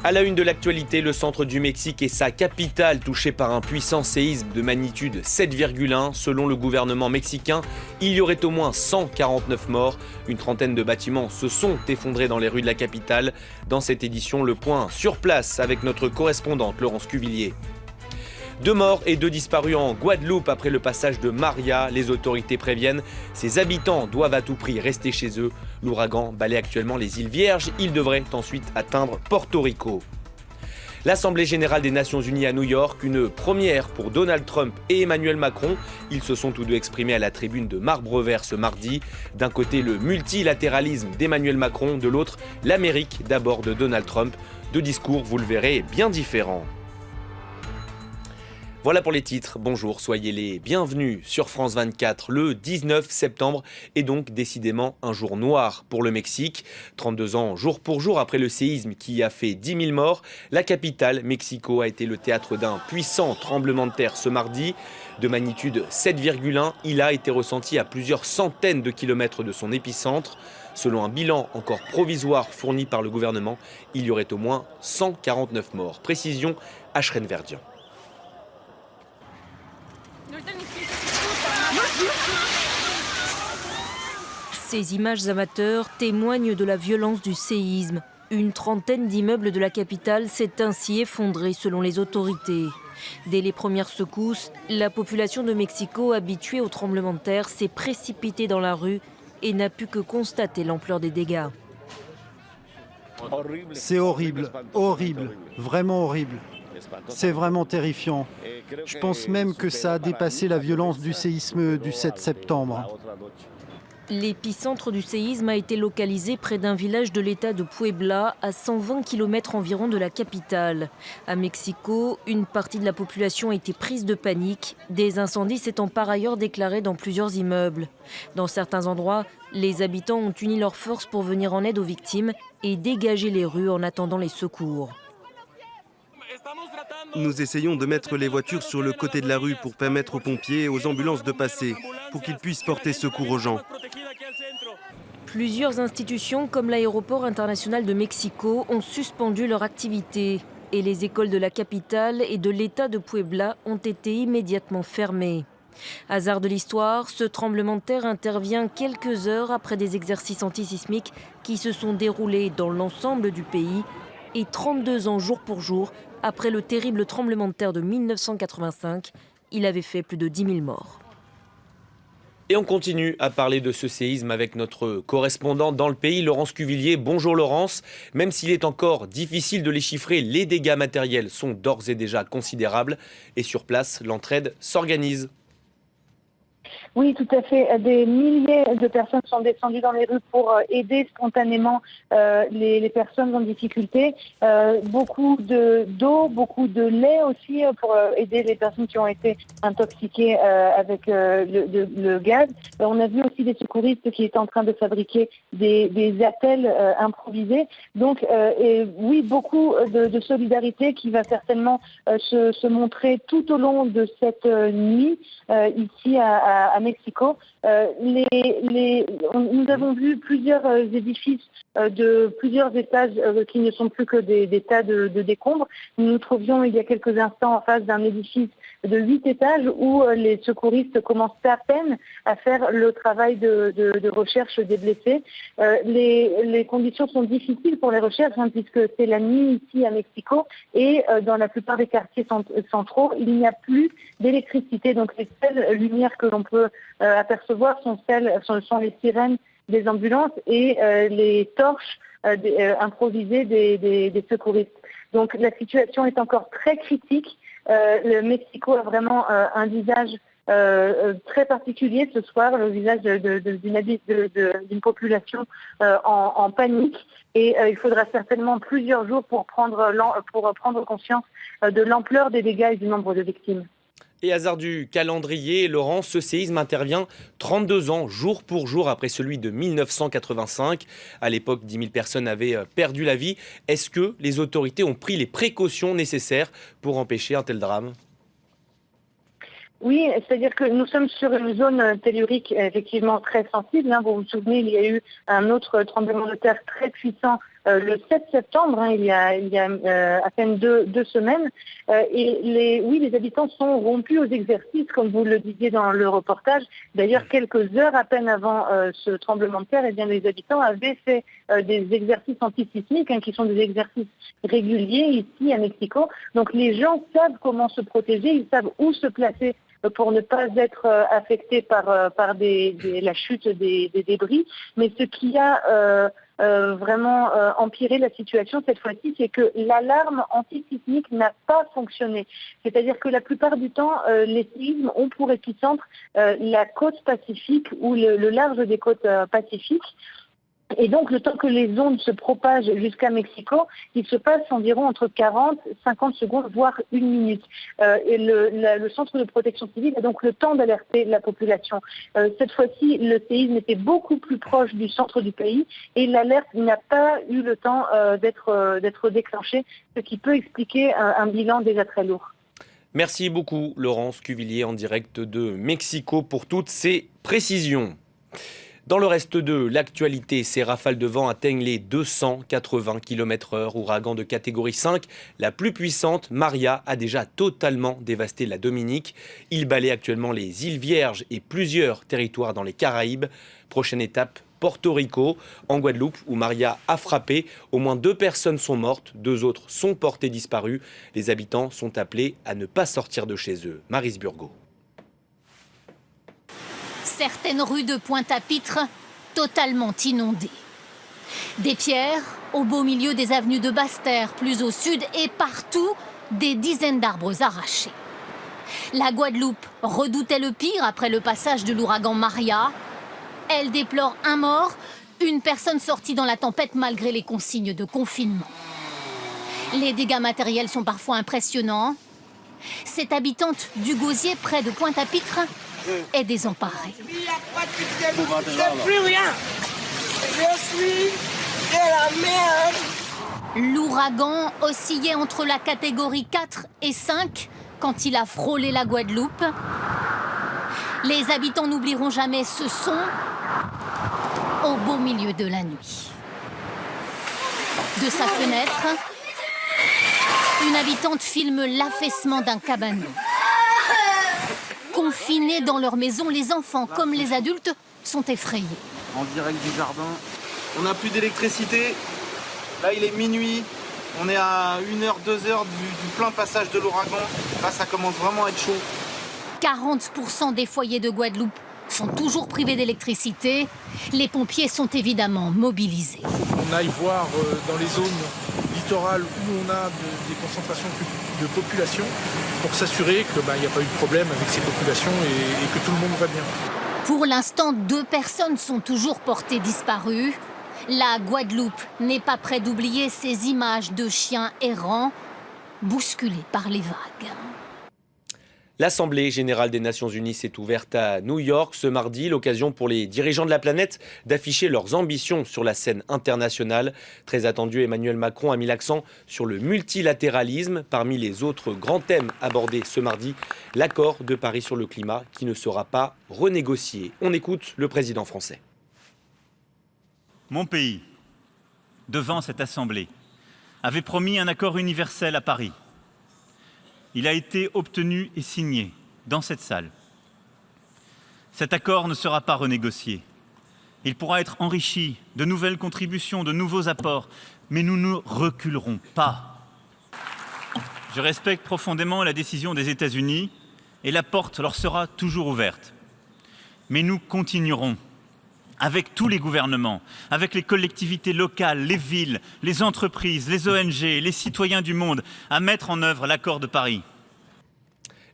À la une de l'actualité, le centre du Mexique et sa capitale touchée par un puissant séisme de magnitude 7,1. Selon le gouvernement mexicain, il y aurait au moins 149 morts. Une trentaine de bâtiments se sont effondrés dans les rues de la capitale. Dans cette édition, le point sur place avec notre correspondante Laurence Cuvillier. 2 morts et 2 disparus en Guadeloupe après le passage de Maria. Les autorités préviennent, ses habitants doivent à tout prix rester chez eux. L'ouragan balaie actuellement les îles Vierges. Il devrait ensuite atteindre Porto Rico. L'Assemblée générale des Nations unies à New York, une première pour Donald Trump et Emmanuel Macron. Ils se sont tous deux exprimés à la tribune de Marbre Vert ce mardi. D'un côté, le multilatéralisme d'Emmanuel Macron, de l'autre, l'Amérique d'abord de Donald Trump. 2 discours, vous le verrez, bien différents. Voilà pour les titres, bonjour, soyez les bienvenus sur France 24. Le 19 septembre est donc décidément un jour noir pour le Mexique. 32 ans jour pour jour après le séisme qui a fait 10 000 morts, la capitale, Mexico, a été le théâtre d'un puissant tremblement de terre ce mardi. De magnitude 7,1, il a été ressenti à plusieurs centaines de kilomètres de son épicentre. Selon un bilan encore provisoire fourni par le gouvernement, il y aurait au moins 149 morts. Précision, Ashrén Verdian. Ces images amateurs témoignent de la violence du séisme. Une trentaine d'immeubles de la capitale s'est ainsi effondrée selon les autorités. Dès les premières secousses, la population de Mexico, habituée aux tremblements de terre, s'est précipitée dans la rue et n'a pu que constater l'ampleur des dégâts. C'est horrible, horrible, vraiment horrible. C'est vraiment terrifiant. Je pense même que ça a dépassé la violence du séisme du 7 septembre. L'épicentre du séisme a été localisé près d'un village de l'État de Puebla, à 120 km environ de la capitale. À Mexico, une partie de la population a été prise de panique, des incendies s'étant par ailleurs déclarés dans plusieurs immeubles. Dans certains endroits, les habitants ont uni leurs forces pour venir en aide aux victimes et dégager les rues en attendant les secours. Nous essayons de mettre les voitures sur le côté de la rue pour permettre aux pompiers et aux ambulances de passer, pour qu'ils puissent porter secours aux gens. Plusieurs institutions comme l'aéroport international de Mexico ont suspendu leur activité et les écoles de la capitale et de l'État de Puebla ont été immédiatement fermées. Hasard de l'histoire, ce tremblement de terre intervient quelques heures après des exercices antisismiques qui se sont déroulés dans l'ensemble du pays et 32 ans jour pour jour après le terrible tremblement de terre de 1985. Il avait fait plus de 10 000 morts. Et on continue à parler de ce séisme avec notre correspondant dans le pays, Laurence Cuvillier. Bonjour Laurence. Même s'il est encore difficile de les chiffrer, les dégâts matériels sont d'ores et déjà considérables. Et sur place, l'entraide s'organise. Oui, tout à fait. Des milliers de personnes sont descendues dans les rues pour aider spontanément les personnes en difficulté. Beaucoup d'eau, beaucoup de lait aussi pour aider les personnes qui ont été intoxiquées avec le gaz. On a vu aussi des secouristes qui étaient en train de fabriquer des attelles improvisés. Donc, oui, beaucoup de solidarité qui va certainement se montrer tout au long de cette nuit ici à Mexico. Nous avons vu plusieurs édifices de plusieurs étages qui ne sont plus que des tas de décombres. Nous nous trouvions il y a quelques instants en face d'un édifice de 8 étages où les secouristes commencent à peine à faire le travail de recherche des blessés. Les conditions sont difficiles pour les recherches puisque c'est la nuit ici à Mexico et dans la plupart des quartiers centraux, il n'y a plus d'électricité. Donc les seules lumières que l'on peut apercevoir sont les sirènes des ambulances et les torches improvisées des secouristes. Donc la situation est encore très critique. Le Mexico a vraiment un visage très particulier ce soir, le visage d'une population en panique. Et il faudra certainement plusieurs jours pour prendre conscience de l'ampleur des dégâts et du nombre de victimes. Et hasard du calendrier, Laurent, ce séisme intervient 32 ans, jour pour jour, après celui de 1985. À l'époque, 10 000 personnes avaient perdu la vie. Est-ce que les autorités ont pris les précautions nécessaires pour empêcher un tel drame ? Oui, c'est-à-dire que nous sommes sur une zone tellurique effectivement très sensible. Vous vous souvenez, il y a eu un autre tremblement de terre très puissant le 7 septembre, il y a à peine deux semaines. Les habitants sont rompus aux exercices, comme vous le disiez dans le reportage. D'ailleurs, quelques heures à peine avant ce tremblement de terre, les habitants avaient fait des exercices antisismiques, qui sont des exercices réguliers ici à Mexico. Donc les gens savent comment se protéger, ils savent où se placer pour ne pas être affectés par la chute des débris. Mais ce qui a vraiment empiré la situation cette fois-ci, c'est que l'alarme antisismique n'a pas fonctionné. C'est-à-dire que la plupart du temps, les séismes ont pour épicentre la côte pacifique ou le large des côtes pacifiques. Et donc, le temps que les ondes se propagent jusqu'à Mexico, il se passe environ entre 40, 50 secondes, voire 1 minute. Et le centre de protection civile a donc le temps d'alerter la population. Cette fois-ci, le séisme était beaucoup plus proche du centre du pays et l'alerte n'a pas eu le temps d'être déclenchée, ce qui peut expliquer un bilan déjà très lourd. Merci beaucoup Laurence Cuvillier en direct de Mexico pour toutes ces précisions. Dans le reste de l'actualité, ces rafales de vent atteignent les 280 km/h. Ouragan de catégorie 5, la plus puissante, Maria, a déjà totalement dévasté la Dominique. Il balaie actuellement les îles Vierges et plusieurs territoires dans les Caraïbes. Prochaine étape, Porto Rico, en Guadeloupe, où Maria a frappé. Au moins 2 personnes sont mortes, 2 autres sont portées disparues. Les habitants sont appelés à ne pas sortir de chez eux. Maryse Burgot. Certaines rues de Pointe-à-Pitre totalement inondées. Des pierres au beau milieu des avenues de Basse-Terre, plus au sud, et partout, des dizaines d'arbres arrachés. La Guadeloupe redoutait le pire après le passage de l'ouragan Maria. Elle déplore un mort, une personne sortie dans la tempête malgré les consignes de confinement. Les dégâts matériels sont parfois impressionnants. Cette habitante du Gosier, près de Pointe-à-Pitre, est désemparée. Il n'y a pas de c'est plus rien. Je suis de la merde. L'ouragan oscillait entre la catégorie 4 et 5 quand il a frôlé la Guadeloupe. Les habitants n'oublieront jamais ce son au beau milieu de la nuit. De sa fenêtre, une habitante filme l'affaissement d'un cabanon. Confinés dans leur maison, les enfants comme les adultes sont effrayés. En direct du jardin. On n'a plus d'électricité. Là, il est minuit. On est à 1h, 2h du plein passage de l'ouragan. Là, ça commence vraiment à être chaud. 40% des foyers de Guadeloupe sont toujours privés d'électricité. Les pompiers sont évidemment mobilisés. Il faut qu'on aille voir dans les zones littorales où on a des concentrations de population pour s'assurer qu'il n'y a pas eu de problème avec ces populations et que tout le monde va bien. Pour l'instant, 2 personnes sont toujours portées disparues. La Guadeloupe n'est pas près d'oublier ces images de chiens errants bousculés par les vagues. L'Assemblée générale des Nations Unies s'est ouverte à New York ce mardi, l'occasion pour les dirigeants de la planète d'afficher leurs ambitions sur la scène internationale. Très attendu, Emmanuel Macron a mis l'accent sur le multilatéralisme. Parmi les autres grands thèmes abordés ce mardi, l'accord de Paris sur le climat qui ne sera pas renégocié. On écoute le président français. Mon pays, devant cette Assemblée, avait promis un accord universel à Paris. Il a été obtenu et signé dans cette salle. Cet accord ne sera pas renégocié. Il pourra être enrichi de nouvelles contributions, de nouveaux apports, mais nous ne reculerons pas. Je respecte profondément la décision des États-Unis et la porte leur sera toujours ouverte. Mais nous continuerons avec tous les gouvernements, avec les collectivités locales, les villes, les entreprises, les ONG, les citoyens du monde, à mettre en œuvre l'accord de Paris.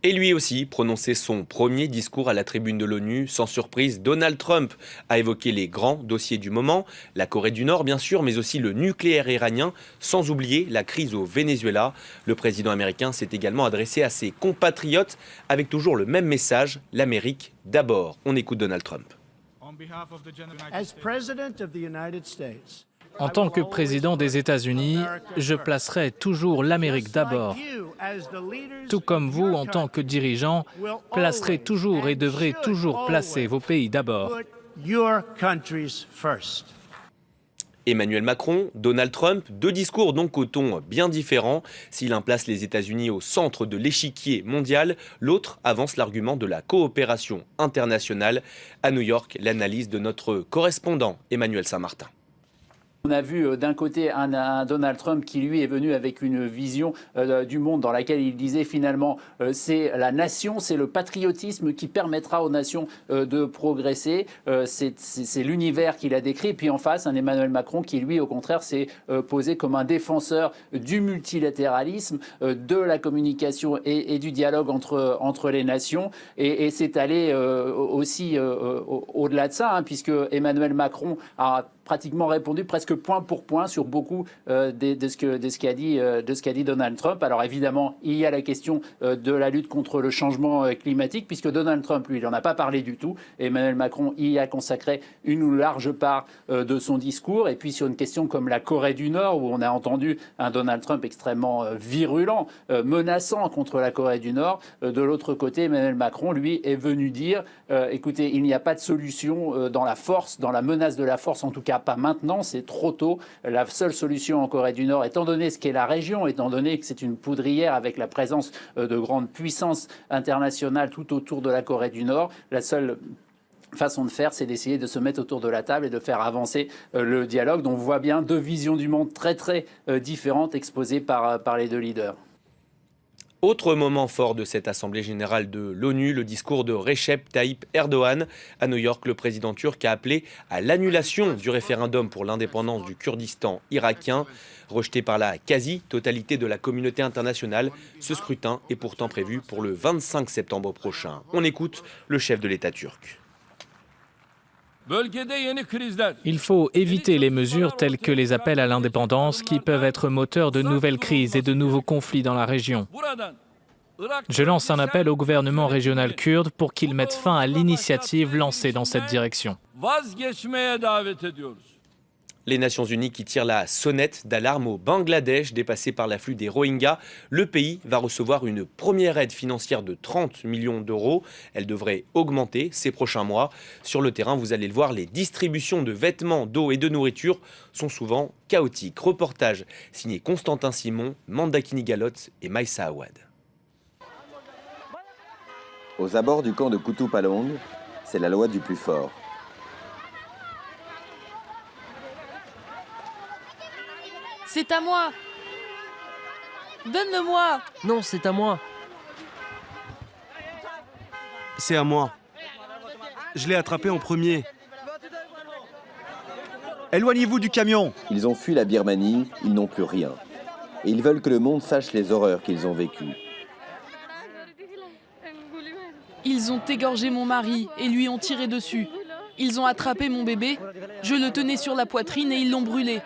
Et lui aussi prononçait son premier discours à la tribune de l'ONU. Sans surprise, Donald Trump a évoqué les grands dossiers du moment, la Corée du Nord bien sûr, mais aussi le nucléaire iranien, sans oublier la crise au Venezuela. Le président américain s'est également adressé à ses compatriotes avec toujours le même message, l'Amérique d'abord. On écoute Donald Trump. En tant que président des États-Unis, je placerai toujours l'Amérique d'abord. Tout comme vous, en tant que dirigeant, placerez toujours et devrez toujours placer vos pays d'abord. Emmanuel Macron, Donald Trump, deux discours donc au ton bien différent. Si l'un place les États-Unis au centre de l'échiquier mondial, l'autre avance l'argument de la coopération internationale. À New York, l'analyse de notre correspondant Emmanuel Saint-Martin. On a vu d'un côté un Donald Trump qui, lui, est venu avec une vision du monde dans laquelle il disait finalement c'est la nation, c'est le patriotisme qui permettra aux nations de progresser. C'est l'univers qu'il a décrit. Puis en face, un Emmanuel Macron qui, lui, au contraire, s'est posé comme un défenseur du multilatéralisme, de la communication et du dialogue entre les nations. Et c'est allé aussi au-delà de ça, puisque Emmanuel Macron a pratiquement répondu presque point pour point sur beaucoup de ce qu'a dit Donald Trump. Alors évidemment, il y a la question de la lutte contre le changement climatique, puisque Donald Trump, lui, il n'en a pas parlé du tout. Emmanuel Macron y a consacré une large part de son discours. Et puis sur une question comme la Corée du Nord, où on a entendu un Donald Trump extrêmement virulent, menaçant contre la Corée du Nord, de l'autre côté, Emmanuel Macron, lui, est venu dire écoutez, il n'y a pas de solution dans la force, dans la menace de la force, en tout cas pas maintenant, c'est trop tôt. La seule solution en Corée du Nord, étant donné ce qu'est la région, étant donné que c'est une poudrière avec la présence de grandes puissances internationales tout autour de la Corée du Nord, la seule façon de faire, c'est d'essayer de se mettre autour de la table et de faire avancer le dialogue. Donc on voit bien deux visions du monde très très différentes exposées par les deux leaders. Autre moment fort de cette Assemblée générale de l'ONU, le discours de Recep Tayyip Erdogan. À New York, le président turc a appelé à l'annulation du référendum pour l'indépendance du Kurdistan irakien. Rejeté par la quasi-totalité de la communauté internationale, ce scrutin est pourtant prévu pour le 25 septembre prochain. On écoute le chef de l'État turc. Il faut éviter les mesures telles que les appels à l'indépendance qui peuvent être moteurs de nouvelles crises et de nouveaux conflits dans la région. Je lance un appel au gouvernement régional kurde pour qu'il mette fin à l'initiative lancée dans cette direction. Les Nations Unies qui tirent la sonnette d'alarme au Bangladesh, dépassé par l'afflux des Rohingyas. Le pays va recevoir une première aide financière de 30 millions d'euros. Elle devrait augmenter ces prochains mois. Sur le terrain, vous allez le voir, les distributions de vêtements, d'eau et de nourriture sont souvent chaotiques. Reportage signé Constantin Simon, Mandakini Galotte et Maïssa Awad. Aux abords du camp de Kutub Palong, c'est la loi du plus fort. C'est à moi! Donne-le-moi! Non, c'est à moi. C'est à moi. Je l'ai attrapé en premier. Éloignez-vous du camion! Ils ont fui la Birmanie, ils n'ont plus rien. Et ils veulent que le monde sache les horreurs qu'ils ont vécues. Ils ont égorgé mon mari et lui ont tiré dessus. Ils ont attrapé mon bébé, je le tenais sur la poitrine et ils l'ont brûlé.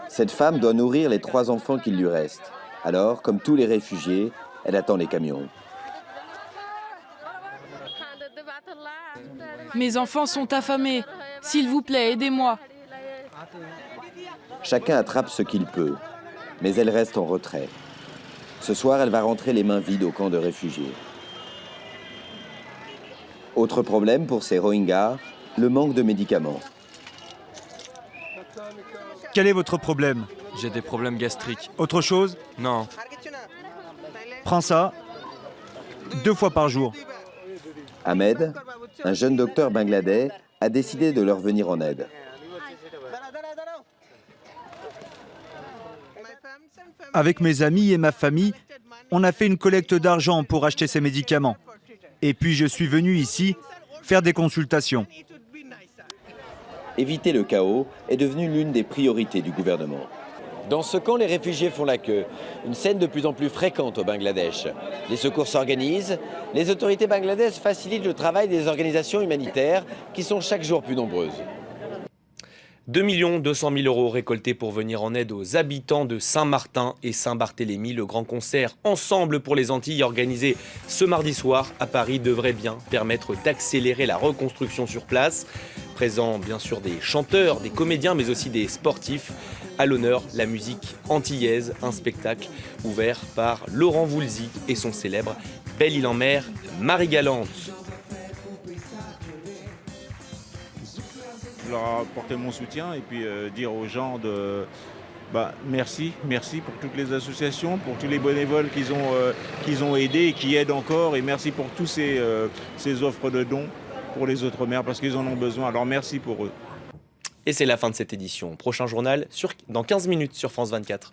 Cette femme doit nourrir les 3 enfants qu'il lui reste. Alors, comme tous les réfugiés, elle attend les camions. Mes enfants sont affamés. S'il vous plaît, aidez-moi. Chacun attrape ce qu'il peut, mais elle reste en retrait. Ce soir, elle va rentrer les mains vides au camp de réfugiés. Autre problème pour ces Rohingyas, le manque de médicaments. Quel est votre problème? J'ai des problèmes gastriques. Autre chose? Non. Prends ça 2 fois par jour. Ahmed, un jeune docteur bangladais, a décidé de leur venir en aide. Avec mes amis et ma famille, on a fait une collecte d'argent pour acheter ces médicaments. Et puis je suis venu ici faire des consultations. Éviter le chaos est devenu l'une des priorités du gouvernement. Dans ce camp, les réfugiés font la queue, une scène de plus en plus fréquente au Bangladesh. Les secours s'organisent, les autorités bangladaises facilitent le travail des organisations humanitaires qui sont chaque jour plus nombreuses. 2 200 000 € récoltés pour venir en aide aux habitants de Saint-Martin et Saint-Barthélemy. Le grand concert Ensemble pour les Antilles organisé ce mardi soir à Paris devrait bien permettre d'accélérer la reconstruction sur place. Présent bien sûr des chanteurs, des comédiens mais aussi des sportifs. À l'honneur, la musique antillaise, un spectacle ouvert par Laurent Voulzy et son célèbre Belle-Île-en-Mer, Marie Galante. leur apporter mon soutien et puis dire aux gens de merci pour toutes les associations, pour tous les bénévoles qu'ils ont aidés et qui aident encore, et merci pour tous ces offres de dons pour les Outre-mer parce qu'ils en ont besoin. Alors merci pour eux. Et c'est la fin de cette édition. Prochain journal dans 15 minutes sur France 24.